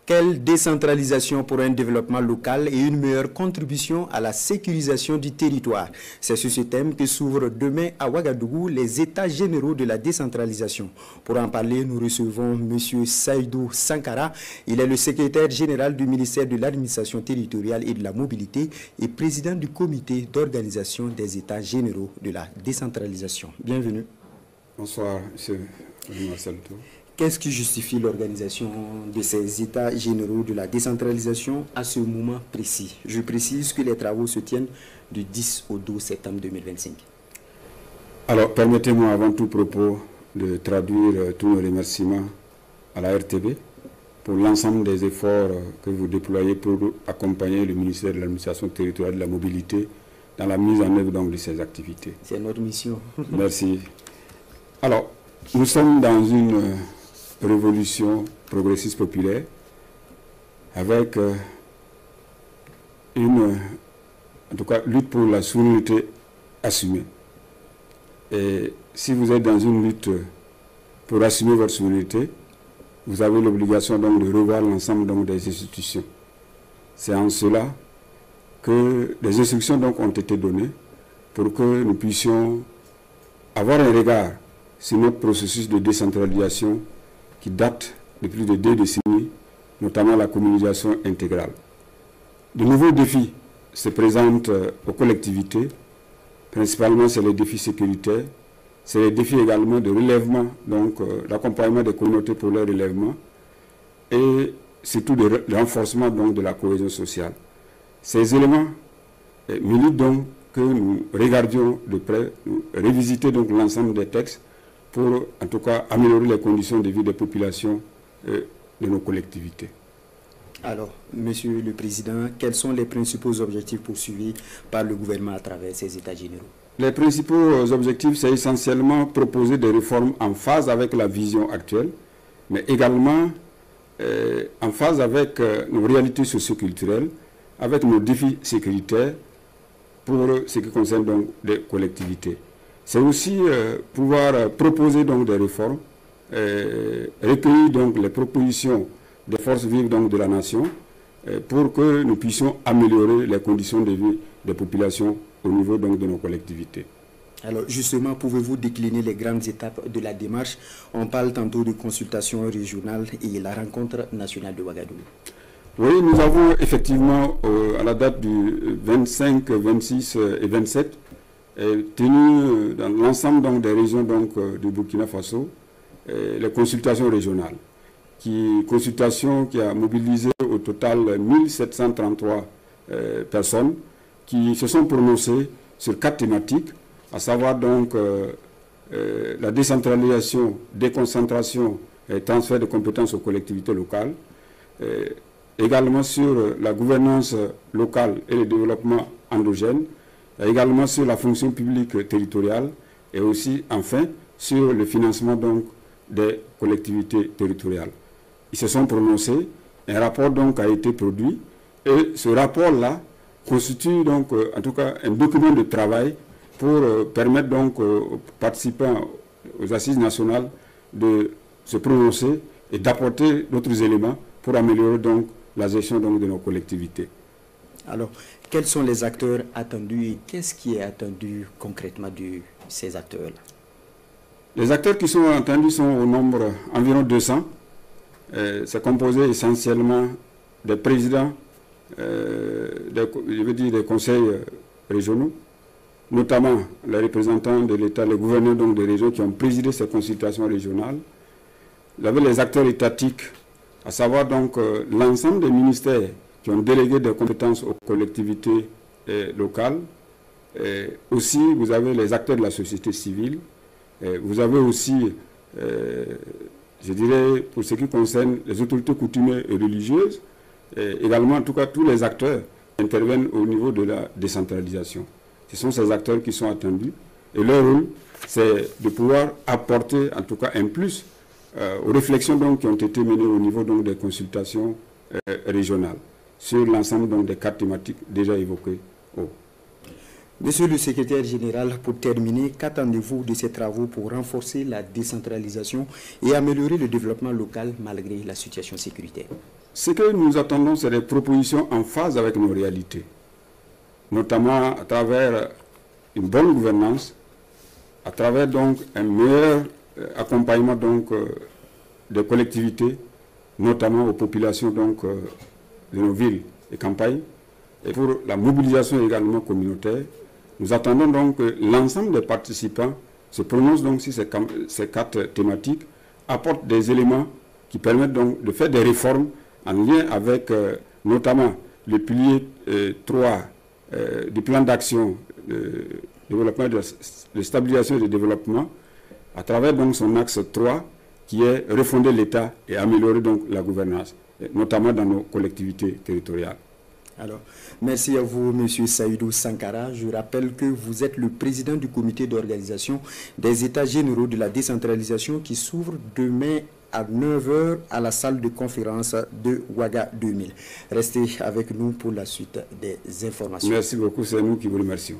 Quelle décentralisation pour un développement local et une meilleure contribution à la sécurisation du territoire? C'est sur ce thème que s'ouvrent demain à Ouagadougou les États généraux de la décentralisation. Pour en parler, nous recevons M. Saïdou Sankara. Il est le secrétaire général du ministère de l'Administration territoriale et de la mobilité et président du comité d'organisation des États généraux de la décentralisation. Bienvenue. Bonsoir, M. Marcel. Qu'est-ce qui justifie l'organisation de ces États généraux de la décentralisation à ce moment précis? Je précise que les travaux se tiennent du 10 au 12 septembre 2025. Alors, permettez-moi avant tout propos de traduire tous nos remerciements à la RTB pour l'ensemble des efforts que vous déployez pour accompagner le ministère de l'Administration territoriale et de la mobilité dans la mise en œuvre donc, de ces activités. C'est notre mission. Merci. Alors, nous sommes dans une révolution progressiste populaire avec en tout cas, lutte pour la souveraineté assumée. Et si vous êtes dans une lutte pour assumer votre souveraineté, vous avez l'obligation donc de revoir l'ensemble donc des institutions. C'est en cela que des instructions donc ont été données pour que nous puissions avoir un regard sur notre processus de décentralisation qui date de plus de 2 décennies, notamment la communisation intégrale. De nouveaux défis se présentent aux collectivités, principalement c'est les défis sécuritaires, c'est les défis également de relèvement, donc d'accompagnement des communautés pour leur relèvement, et surtout de renforcement donc, de la cohésion sociale. Ces éléments militent donc que nous regardions de près, nous révisiter donc l'ensemble des textes pour en tout cas améliorer les conditions de vie des populations de nos collectivités. Alors, Monsieur le Président, quels sont les principaux objectifs poursuivis par le gouvernement à travers ces États généraux? Les principaux objectifs, c'est essentiellement proposer des réformes en phase avec la vision actuelle, mais également en phase avec nos réalités socioculturelles, avec nos défis sécuritaires pour ce qui concerne donc les collectivités. C'est aussi pouvoir proposer donc des réformes, recueillir donc les propositions des forces vives donc de la nation pour que nous puissions améliorer les conditions de vie des populations au niveau donc de nos collectivités. Alors justement, pouvez-vous décliner les grandes étapes de la démarche? On parle tantôt de consultation régionale et la rencontre nationale de Ouagadougou. Oui, nous avons effectivement à la date du 25, 26 et 27 tenu dans l'ensemble donc, des régions donc, du Burkina Faso les consultations régionales. Consultation qui a mobilisé au total 1733 personnes qui se sont prononcées sur 4 thématiques, à savoir donc la décentralisation, déconcentration et transfert de compétences aux collectivités locales, également sur la gouvernance locale et le développement endogène, également sur la fonction publique territoriale et aussi, enfin, sur le financement donc, des collectivités territoriales. Ils se sont prononcés, un rapport donc a été produit et ce rapport-là constitue donc en tout cas un document de travail pour permettre donc aux participants aux assises nationales de se prononcer et d'apporter d'autres éléments pour améliorer donc la gestion donc, de nos collectivités. Alors, quels sont les acteurs attendus et qu'est-ce qui est attendu concrètement de ces acteurs-là? Les acteurs qui sont attendus sont au nombre environ 200. C'est composé essentiellement des présidents, des conseils régionaux, notamment les représentants de l'État, les gouverneurs donc, des régions qui ont présidé ces consultations régionales. Vous avez les acteurs étatiques, à savoir donc l'ensemble des ministères qui ont délégué des compétences aux collectivités locales. Aussi, vous avez les acteurs de la société civile. Vous avez aussi, je dirais, pour ce qui concerne les autorités coutumières et religieuses, également, en tout cas, tous les acteurs interviennent au niveau de la décentralisation. Ce sont ces acteurs qui sont attendus. Et leur rôle, c'est de pouvoir apporter, en tout cas, un plus aux réflexions donc, qui ont été menées au niveau donc, des consultations régionales sur l'ensemble donc, des 4 thématiques déjà évoquées. Monsieur le secrétaire général, pour terminer, qu'attendez-vous de ces travaux pour renforcer la décentralisation et améliorer le développement local malgré la situation sécuritaire? Ce que nous attendons, c'est des propositions en phase avec nos réalités, notamment à travers une bonne gouvernance, à travers donc un meilleur accompagnement donc, des collectivités, notamment aux populations donc, de nos villes et campagnes, et pour la mobilisation également communautaire. Nous attendons donc que l'ensemble des participants se prononcent donc sur ces 4 thématiques, apportent des éléments qui permettent donc de faire des réformes en lien avec notamment le pilier 3 du plan d'action de développement, de stabilisation et de développement, à travers donc son axe 3 qui est refonder l'État et améliorer donc la gouvernance, notamment dans nos collectivités territoriales. Alors, merci à vous, M. Saïdou Sankara. Je rappelle que vous êtes le président du comité d'organisation des États généraux de la décentralisation qui s'ouvre demain à 9 h à la salle de conférence de Ouaga 2000. Restez avec nous pour la suite des informations. Merci beaucoup, c'est nous qui vous remercions.